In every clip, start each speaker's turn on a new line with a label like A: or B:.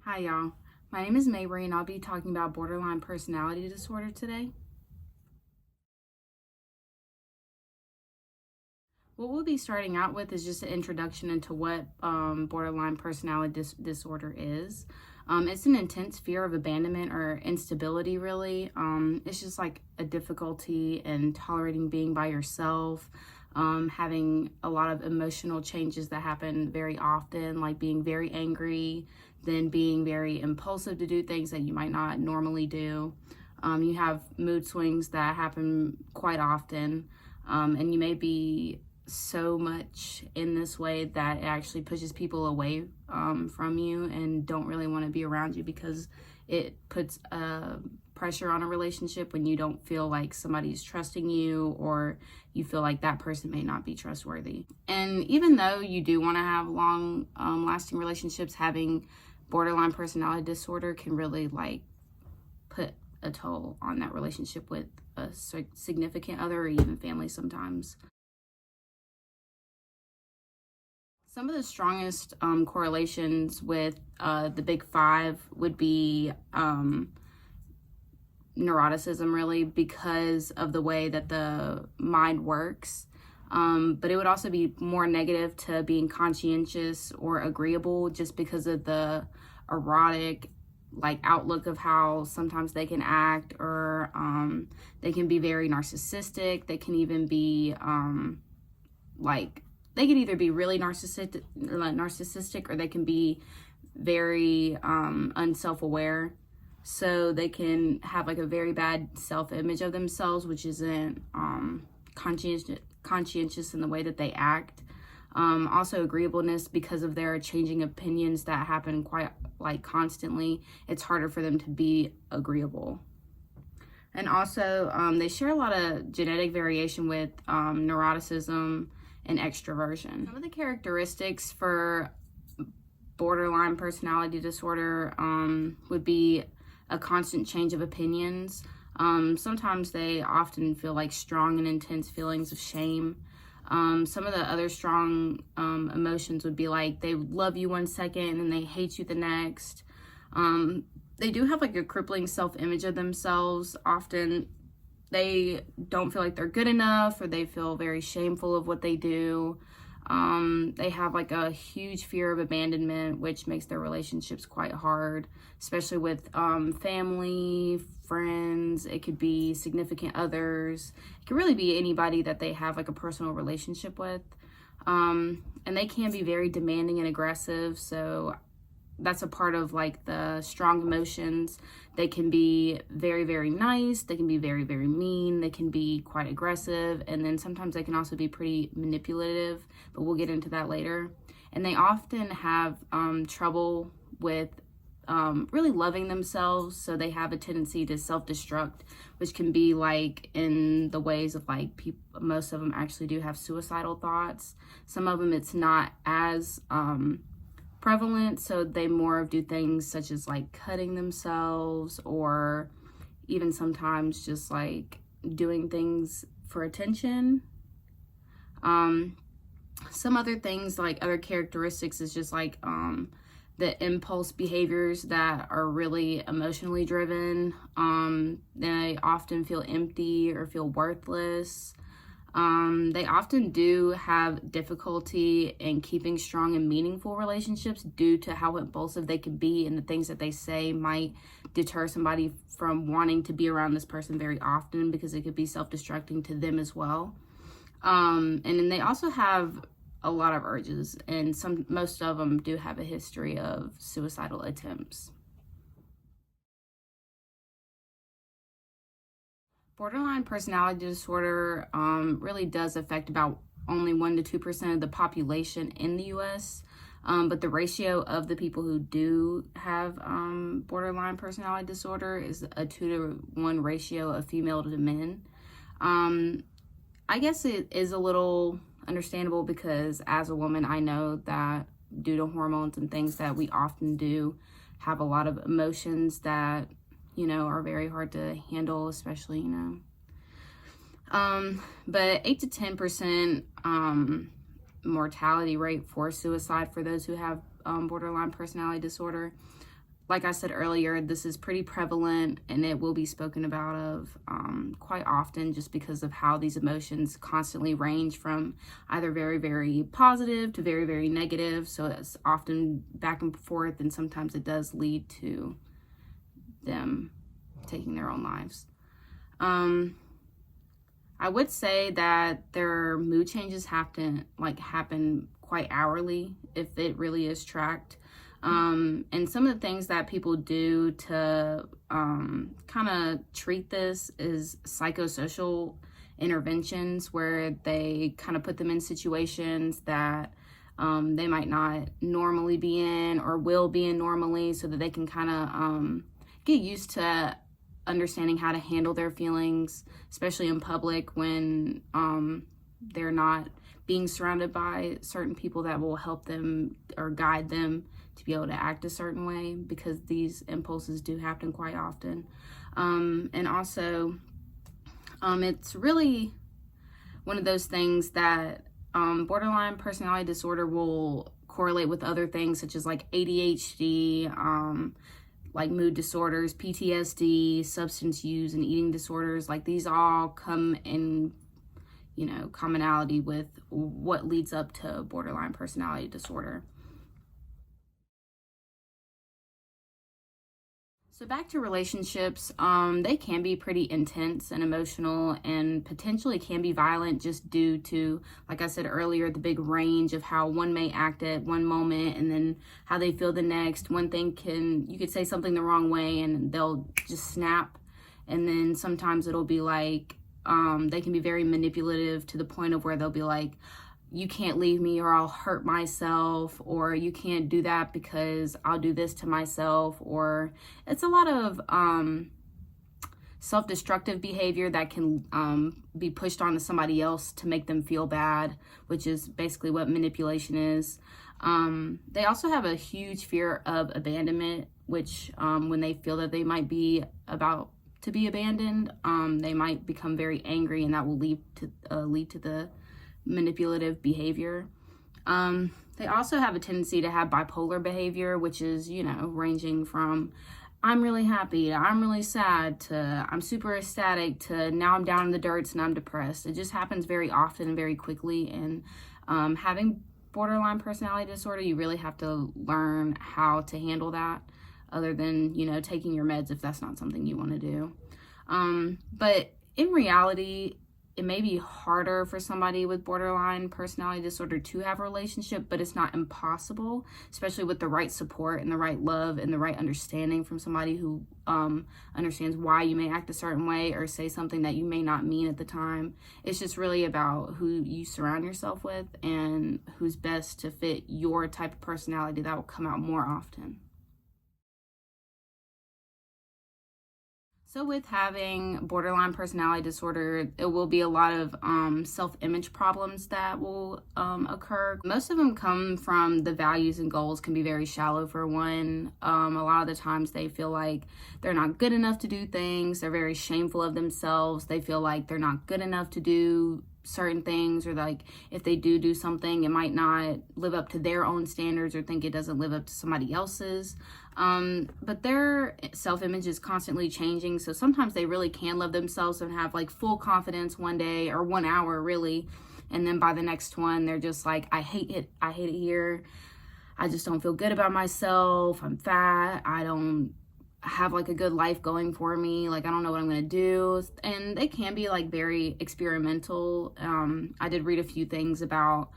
A: Hi, y'all. My name is Mabry, and I'll be talking about borderline personality disorder today. What we'll be starting out with is just an introduction into what borderline personality disorder is. It's an intense fear of abandonment or instability, really. It's just like a difficulty in tolerating being by yourself, having a lot of emotional changes that happen very often, like being very angry, then being very impulsive to do things that you might not normally do. You have mood swings that happen quite often, and you may be so much in this way that it actually pushes people away from you and don't really want to be around you because it puts pressure on a relationship when you don't feel like somebody's trusting you or you feel like that person may not be trustworthy. And even though you do want to have long lasting relationships, having borderline personality disorder can really like put a toll on that relationship with a significant other or even family sometimes. Some of the strongest correlations with the big five would be neuroticism, really, because of the way that the mind works. But it would also be more negative to being conscientious or agreeable just because of the erotic like outlook of how sometimes they can act, or they can be very narcissistic. They can even be like they could either be really narcissistic, or they can be very unself-aware. So they can have like a very bad self-image of themselves, which isn't conscientious in the way that they act. Also agreeableness, because of their changing opinions that happen quite like constantly, it's harder for them to be agreeable. And also they share a lot of genetic variation with neuroticism and extroversion. Some of the characteristics for borderline personality disorder would be a constant change of opinions. Sometimes they often feel like strong and intense feelings of shame. Some of the other strong emotions would be like they love you one second and they hate you the next. They do have like a crippling self-image of themselves. Often they don't feel like they're good enough, or they feel very shameful of what they do. They have like a huge fear of abandonment, which makes their relationships quite hard, especially with family, friends. It could be significant others. It could really be anybody that they have like a personal relationship with. And they can be very demanding and aggressive. So that's a part of like the strong emotions. They can be very, very nice. They can be very, very mean. They can be quite aggressive. And then sometimes they can also be pretty manipulative, but we'll get into that later. And they often have trouble with really loving themselves. So they have a tendency to self-destruct, which can be like in the ways of like people. Most of them actually do have suicidal thoughts. Some of them it's not as prevalent, so they more do things such as like cutting themselves, or even sometimes just like doing things for attention. Some other things, like other characteristics, is just like the impulse behaviors that are really emotionally driven. They often feel empty or feel worthless. They often do have difficulty in keeping strong and meaningful relationships due to how impulsive they can be, and the things that they say might deter somebody from wanting to be around this person very often, because it could be self-destructing to them as well. And then they also have a lot of urges, and most of them do have a history of suicidal attempts. Borderline personality disorder really does affect about only 1 to 2% of the population in the US. But the ratio of the people who do have borderline personality disorder is a 2-to-1 ratio of female to men. I guess it is a little understandable, because as a woman, I know that due to hormones and things that we often do have a lot of emotions that are very hard to handle, especially, but 8 to 10% mortality rate for suicide for those who have borderline personality disorder. like I said earlier, this is pretty prevalent and it will be spoken about of quite often, just because of how these emotions constantly range from either very, very positive to very, very negative. So it's often back and forth, and sometimes it does lead to them taking their own lives. I would say that their mood changes happen quite hourly if it really is tracked. And some of the things that people do to kind of treat this is psychosocial interventions, where they kind of put them in situations that they might not normally be in or will be in normally, so that they can kind of get used to understanding how to handle their feelings, especially in public when they're not being surrounded by certain people that will help them or guide them to be able to act a certain way, because these impulses do happen quite often. And also, it's really one of those things that borderline personality disorder will correlate with other things such as like ADHD, like mood disorders, PTSD, substance use, and eating disorders. Like, these all come in, commonality with what leads up to borderline personality disorder. So back to relationships, they can be pretty intense and emotional, and potentially can be violent, just due to, like I said earlier, the big range of how one may act at one moment and then how they feel the next. One thing you could say something the wrong way and they'll just snap. And then sometimes it'll be like, they can be very manipulative to the point of where they'll be like, you can't leave me or I'll hurt myself, or you can't do that because I'll do this to myself. Or it's a lot of self-destructive behavior that can be pushed onto somebody else to make them feel bad, which is basically what manipulation is. They also have a huge fear of abandonment, which when they feel that they might be about to be abandoned, they might become very angry, and that will lead to the manipulative behavior. They also have a tendency to have bipolar behavior, which is, ranging from I'm really happy to I'm really sad to I'm super ecstatic to now I'm down in the dirt and I'm depressed. It just happens very often and very quickly. And having borderline personality disorder, you really have to learn how to handle that, other than, taking your meds if that's not something you want to do. But in reality, it may be harder for somebody with borderline personality disorder to have a relationship, but it's not impossible, especially with the right support and the right love and the right understanding from somebody who understands why you may act a certain way or say something that you may not mean at the time. It's just really about who you surround yourself with and who's best to fit your type of personality that will come out more often. So with having borderline personality disorder, it will be a lot of self-image problems that will occur. Most of them come from the values and goals can be very shallow for one. A lot of the times they feel like they're not good enough to do things. They're very shameful of themselves. They feel like they're not good enough to do certain things, or like if they do something, it might not live up to their own standards, or think it doesn't live up to somebody else's. But their self-image is constantly changing, so sometimes they really can love themselves and have like full confidence one day or 1 hour really, and then by the next one they're just like, I hate it here, I just don't feel good about myself, I'm fat, I don't have like a good life going for me, like I don't know what I'm gonna do. And they can be like very experimental. I did read a few things about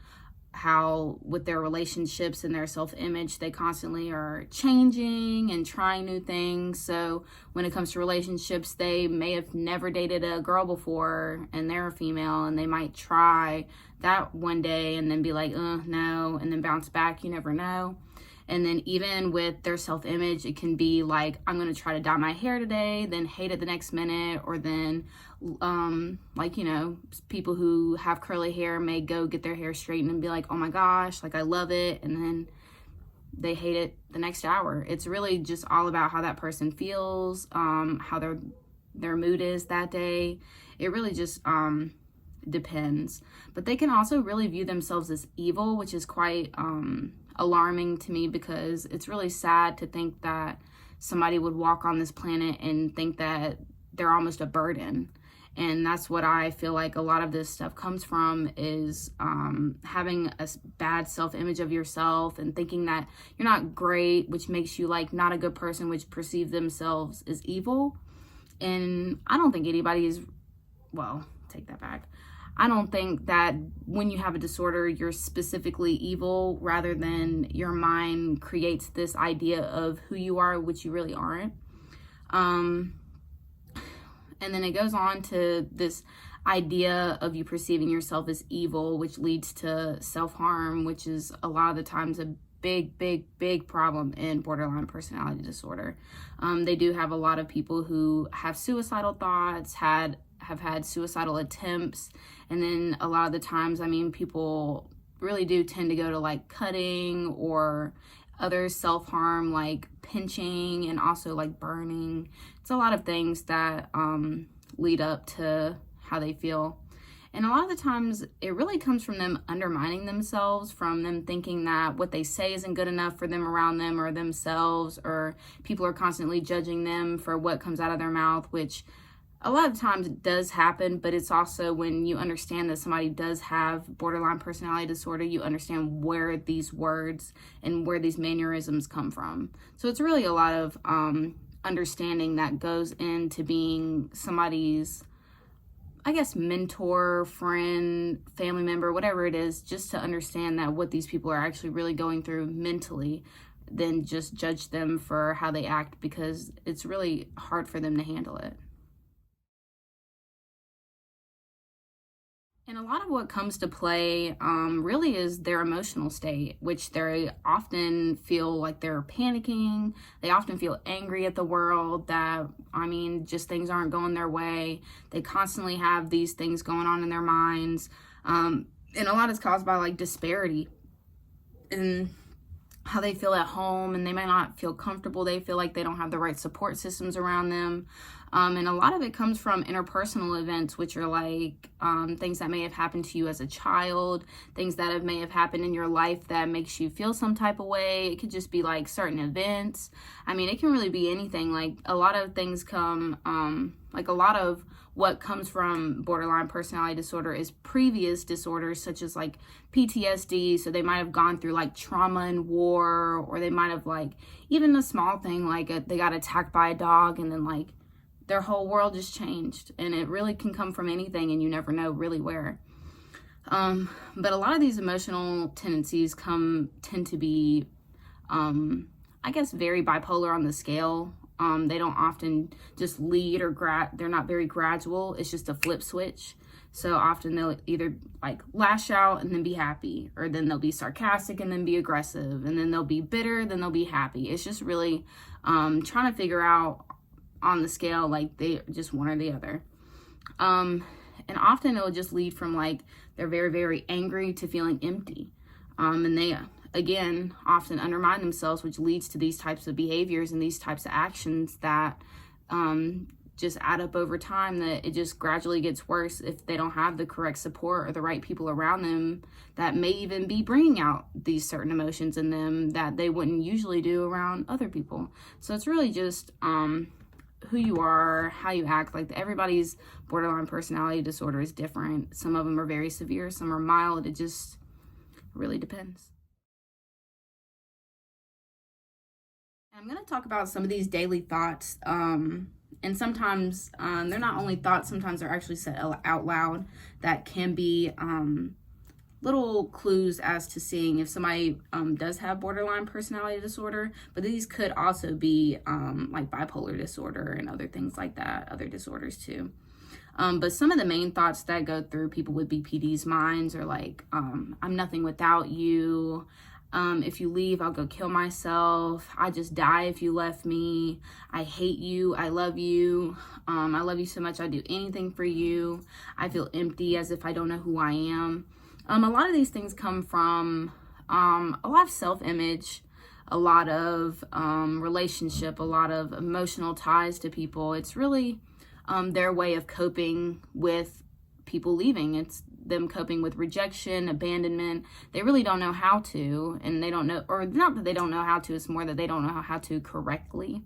A: how with their relationships and their self-image, they constantly are changing and trying new things. So when it comes to relationships, they may have never dated a girl before and they're a female, and they might try that one day and then be like, no, and then bounce back, you never know. And then even with their self-image, it can be like, I'm going to try to dye my hair today, then hate it the next minute. Or then, people who have curly hair may go get their hair straightened and be like, oh my gosh, like I love it. And then they hate it the next hour. It's really just all about how that person feels, how their mood is that day. It really just depends. But they can also really view themselves as evil, which is quite alarming to me, because it's really sad to think that somebody would walk on this planet and think that they're almost a burden. And that's what I feel like a lot of this stuff comes from, is having a bad self-image of yourself and thinking that you're not great, which makes you like not a good person, which perceive themselves as evil. And I don't think anybody is, well, take that back. I don't think that when you have a disorder, you're specifically evil, rather than your mind creates this idea of who you are, which you really aren't. And then it goes on to this idea of you perceiving yourself as evil, which leads to self-harm, which is a lot of the times a big problem in borderline personality disorder. They do have a lot of people who have suicidal thoughts, have had suicidal attempts, and then a lot of the times, I mean, people really do tend to go to like cutting or other self-harm like pinching, and also like burning. It's a lot of things that lead up to how they feel. And a lot of the times it really comes from them undermining themselves, from them thinking that what they say isn't good enough for them around them or themselves, or people are constantly judging them for what comes out of their mouth, which a lot of times it does happen. But it's also when you understand that somebody does have borderline personality disorder, you understand where these words and where these mannerisms come from. So it's really a lot of understanding that goes into being somebody's, I guess, mentor, friend, family member, whatever it is, just to understand that what these people are actually really going through mentally, then just judge them for how they act, because it's really hard for them to handle it. And a lot of what comes to play really is their emotional state, which they often feel like they're panicking. They often feel angry at the world that, I mean, just things aren't going their way. They constantly have these things going on in their minds. And a lot is caused by like disparity in how they feel at home, and they might not feel comfortable. They feel like they don't have the right support systems around them. And a lot of it comes from interpersonal events, which are like things that may have happened to you as a child, things that may have happened in your life that makes you feel some type of way. It could just be like certain events. I mean, it can really be anything. Like a lot of things come, like a lot of what comes from borderline personality disorder is previous disorders, such as like PTSD. So they might have gone through like trauma and war, or they might have like even a small thing like they got attacked by a dog, and then like their whole world just changed. And it really can come from anything, and you never know really where. But a lot of these emotional tendencies tend to be, I guess, very bipolar on the scale. They don't often just lead or they're not very gradual. It's just a flip switch. So often they'll either like lash out and then be happy, or then they'll be sarcastic and then be aggressive, and then they'll be bitter, then they'll be happy. It's just really trying to figure out on the scale, like they just one or the other. And often it will just lead from like they're very angry to feeling empty. And they again often undermine themselves, which leads to these types of behaviors and these types of actions that just add up over time, that it just gradually gets worse if they don't have the correct support or the right people around them that may even be bringing out these certain emotions in them that they wouldn't usually do around other people. So it's really just who you are, how you act. Like everybody's borderline personality disorder is different. Some of them are very severe, some are mild. It just really depends. I'm going to talk about some of these daily thoughts. And sometimes they're not only thoughts, sometimes they're actually said out loud that can be little clues as to seeing if somebody does have borderline personality disorder. But these could also be like bipolar disorder and other things like that, other disorders too. But some of the main thoughts that go through people with BPD's minds are like, I'm nothing without you. If you leave, I'll go kill myself. I just die if you left me. I hate you. I love you. I love you so much. I'd do anything for you. I feel empty, as if I don't know who I am. A lot of these things come from a lot of self-image, a lot of relationship, a lot of emotional ties to people. It's really their way of coping with people leaving. It's them coping with rejection, abandonment. They really don't know how to, and they don't know, or not that they don't know how to, it's more that they don't know how to correctly.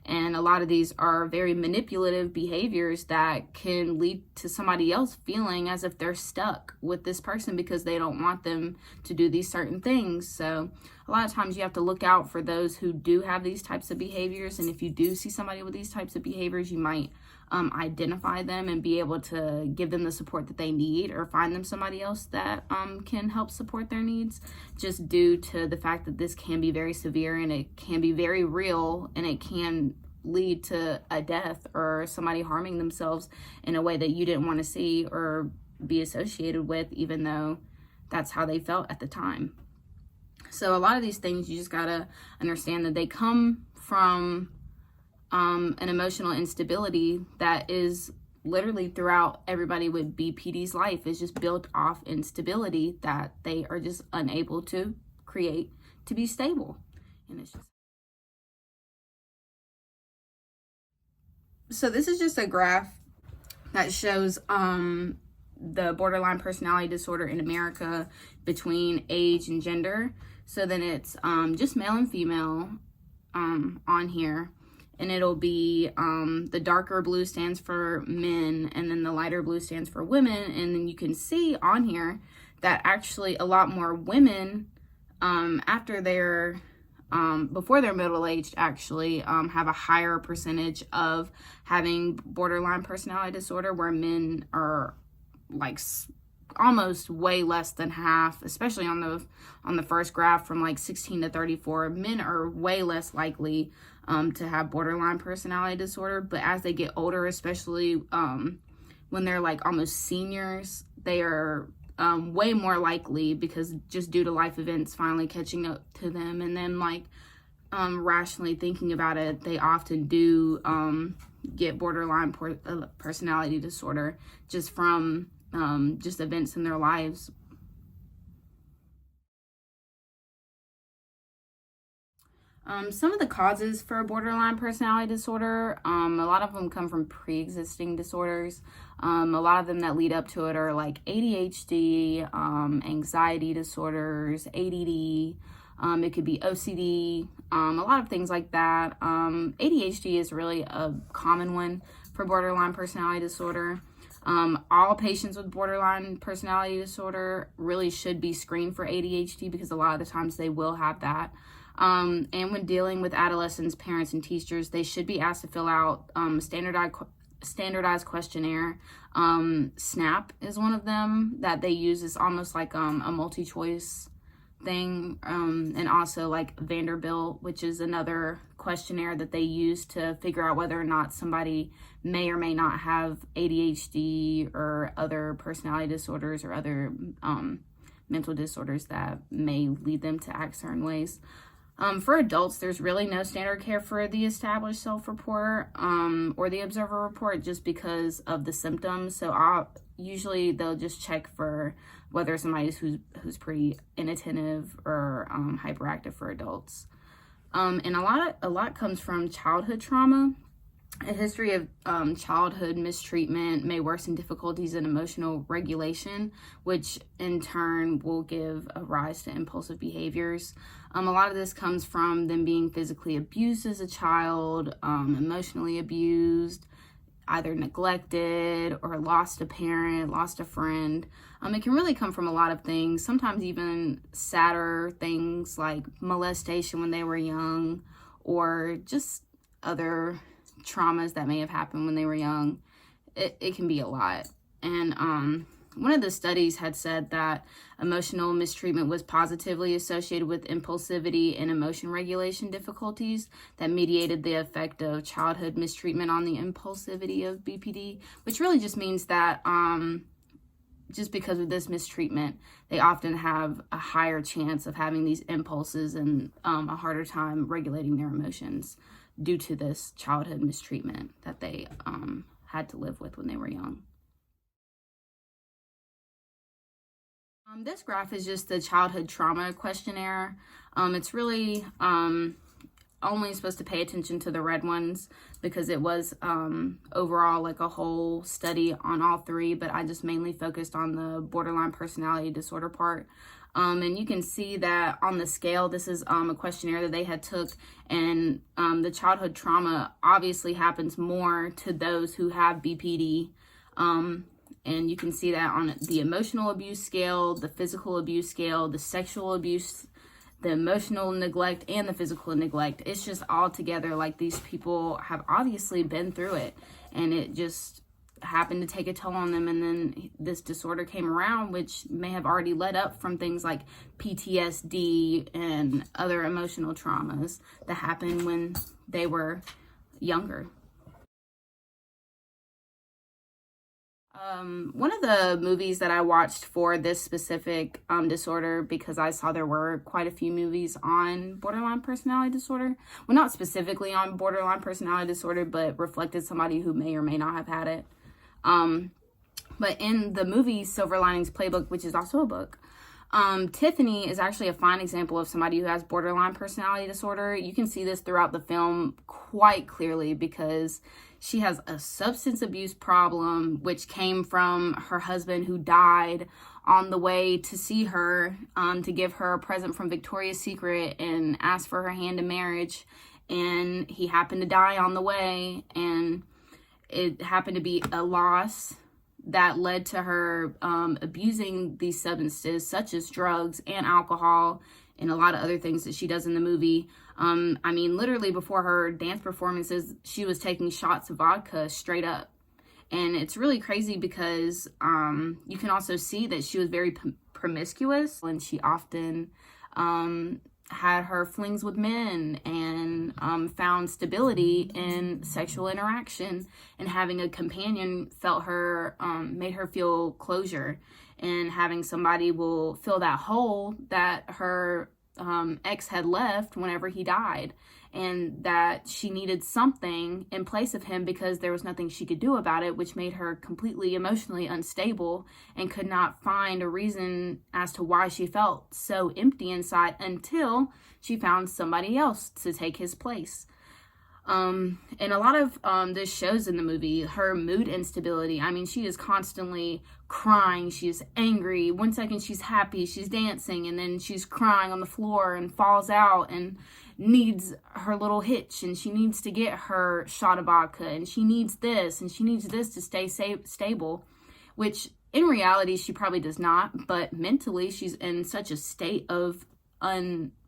A: And a lot of these are very manipulative behaviors that can lead to somebody else feeling as if they're stuck with this person because they don't want them to do these certain things. So a lot of times you have to look out for those who do have these types of behaviors. And if you do see somebody with these types of behaviors, you might identify them and be able to give them the support that they need, or find them somebody else that can help support their needs, just due to the fact that this can be very severe and it can be very real, and it can lead to a death or somebody harming themselves in a way that you didn't want to see or be associated with, even though that's how they felt at the time. So a lot of these things, you just gotta understand that they come from an emotional instability that is literally throughout everybody with BPD's life, is just built off instability that they are just unable to create to be stable. And it's just, so this is just a graph that shows the borderline personality disorder in America between age and gender. So then it's just male and female on here. And it'll be the darker blue stands for men, and then the lighter blue stands for women. And then you can see on here that actually a lot more women after they're before they're middle-aged actually have a higher percentage of having borderline personality disorder, where men are like almost way less than half, especially on the first graph from like 16 to 34. Men are way less likely to have borderline personality disorder, but as they get older, especially when they're like almost seniors, they are way more likely, because just due to life events finally catching up to them, and then like rationally thinking about it, they often do get borderline personality disorder just from just events in their lives. Some of the causes for borderline personality disorder, a lot of them come from pre-existing disorders. A lot of them that lead up to it are like ADHD, anxiety disorders, ADD, it could be OCD, a lot of things like that. ADHD is really a common one for borderline personality disorder. All patients with borderline personality disorder really should be screened for ADHD, because a lot of the times they will have that. And when dealing with adolescents, parents, and teachers, they should be asked to fill out a standardized questionnaire. SNAP is one of them that they use. It's almost like a multi-choice thing. And also like Vanderbilt, which is another questionnaire that they use to figure out whether or not somebody may or may not have ADHD or other personality disorders or other mental disorders that may lead them to act certain ways. For adults, there's really no standard care for the established self-report or the observer report, just because of the symptoms. So usually they'll just check for whether somebody's who's pretty inattentive or hyperactive for adults. And a lot comes from childhood trauma. A history of childhood mistreatment may worsen difficulties in emotional regulation, which in turn will give a rise to impulsive behaviors. A lot of this comes from them being physically abused as a child, emotionally abused, either neglected or lost a parent, lost a friend. It can really come from a lot of things, sometimes even sadder things like molestation when they were young, or just other traumas that may have happened when they were young. It can be a lot. And one of the studies had said that emotional mistreatment was positively associated with impulsivity and emotion regulation difficulties that mediated the effect of childhood mistreatment on the impulsivity of BPD, which really just means that just because of this mistreatment, they often have a higher chance of having these impulses and a harder time regulating their emotions due to this childhood mistreatment that they had to live with when they were young. This graph is just the childhood trauma questionnaire. It's really only supposed to pay attention to the red ones because it was overall like a whole study on all three, but I just mainly focused on the borderline personality disorder part. And you can see that on the scale, this is a questionnaire that they had took, and the childhood trauma obviously happens more to those who have BPD. And you can see that on the emotional abuse scale, the physical abuse scale, the sexual abuse, the emotional neglect, and the physical neglect. It's just all together, like these people have obviously been through it, and it just happened to take a toll on them. And then this disorder came around, which may have already led up from things like PTSD and other emotional traumas that happened when they were younger. One of the movies that I watched for this specific disorder, because I saw there were quite a few movies on borderline personality disorder. Well, not specifically on borderline personality disorder, but reflected somebody who may or may not have had it. But in the movie Silver Linings Playbook, which is also a book, Tiffany is actually a fine example of somebody who has borderline personality disorder. You can see this throughout the film quite clearly because she has a substance abuse problem, which came from her husband who died on the way to see her, to give her a present from Victoria's Secret and ask for her hand in marriage. And he happened to die on the way, and it happened to be a loss that led to her abusing these substances such as drugs and alcohol and a lot of other things that she does in the movie. I mean, literally before her dance performances, she was taking shots of vodka straight up. And it's really crazy because you can also see that she was very promiscuous, and she often had her flings with men and found stability in sexual interaction, and having a companion made her feel closure, and having somebody will fill that hole that her ex had left whenever he died, and that she needed something in place of him because there was nothing she could do about it, which made her completely emotionally unstable and could not find a reason as to why she felt so empty inside until she found somebody else to take his place. And a lot of this shows in the movie her mood instability. I mean, she is constantly crying. She's angry. One second she's happy, she's dancing, and then she's crying on the floor and falls out and needs her little hitch, and she needs to get her shot of vodka, and she needs this, and she needs this to stay stable, which in reality she probably does not, but mentally she's in such a state of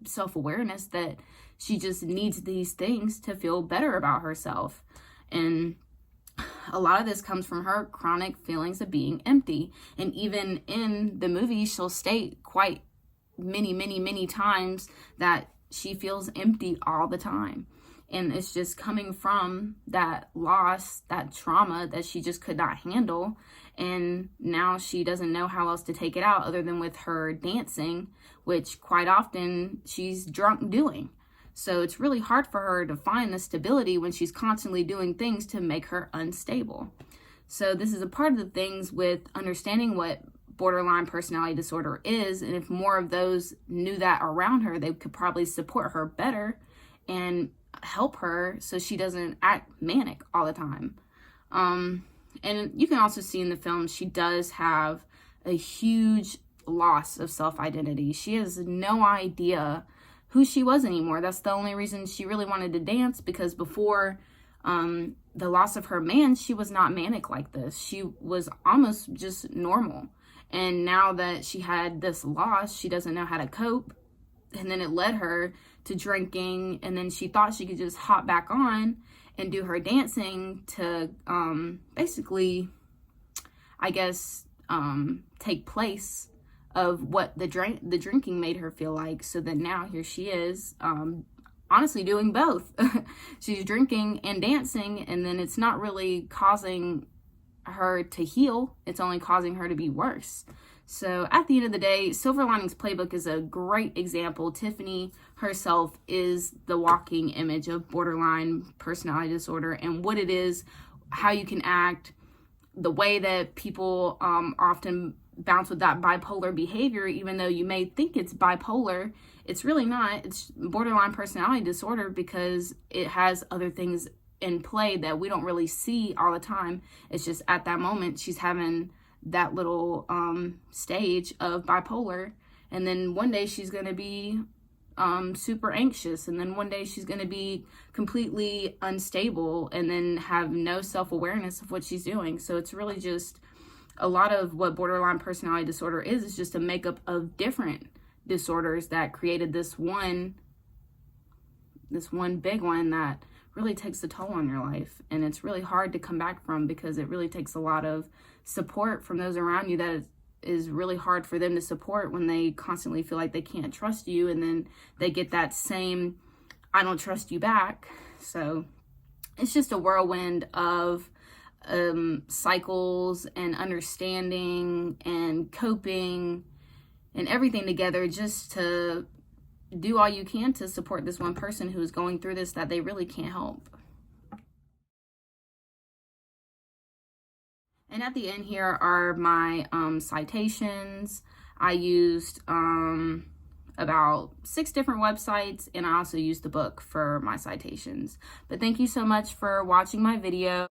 A: self-awareness that she just needs these things to feel better about herself. And a lot of this comes from her chronic feelings of being empty. And even in the movie, she'll state quite many times that she feels empty all the time. And it's just coming from that loss, that trauma that she just could not handle. And now she doesn't know how else to take it out other than with her dancing, which quite often she's drunk doing. So it's really hard for her to find the stability when she's constantly doing things to make her unstable. So this is a part of the things with understanding what borderline personality disorder is. And if more of those knew that around her, they could probably support her better and help her so she doesn't act manic all the time. And you can also see in the film, she does have a huge loss of self-identity. She has no idea who she was anymore. That's the only reason she really wanted to dance, because before the loss of her man, she was not manic like this. She was almost just normal. And now that she had this loss, she doesn't know how to cope. And then it led her to drinking, and then she thought she could just hop back on and do her dancing to basically, I guess, take place of what the drinking made her feel like. So then now here she is, honestly doing both. She's drinking and dancing, and then it's not really causing her to heal. It's only causing her to be worse. So at the end of the day, Silver Linings Playbook is a great example. Tiffany herself is the walking image of borderline personality disorder and what it is, how you can act, the way that people often bounce with that bipolar behavior, even though you may think it's bipolar, it's really not. It's borderline personality disorder because it has other things in play that we don't really see all the time. It's just at that moment she's having that little stage of bipolar, and then one day she's going to be super anxious, and then one day she's going to be completely unstable and then have no self-awareness of what she's doing. So it's really just a lot of what borderline personality disorder is just a makeup of different disorders that created this one big one that really takes a toll on your life. And it's really hard to come back from, because it really takes a lot of support from those around you that is really hard for them to support when they constantly feel like they can't trust you, and then they get that same I don't trust you back. So it's just a whirlwind of cycles and understanding and coping and everything together, just to do all you can to support this one person who's going through this that they really can't help. And at the end here are my citations. I used about 6 different websites, and I also used the book for my citations. But thank you so much for watching my video.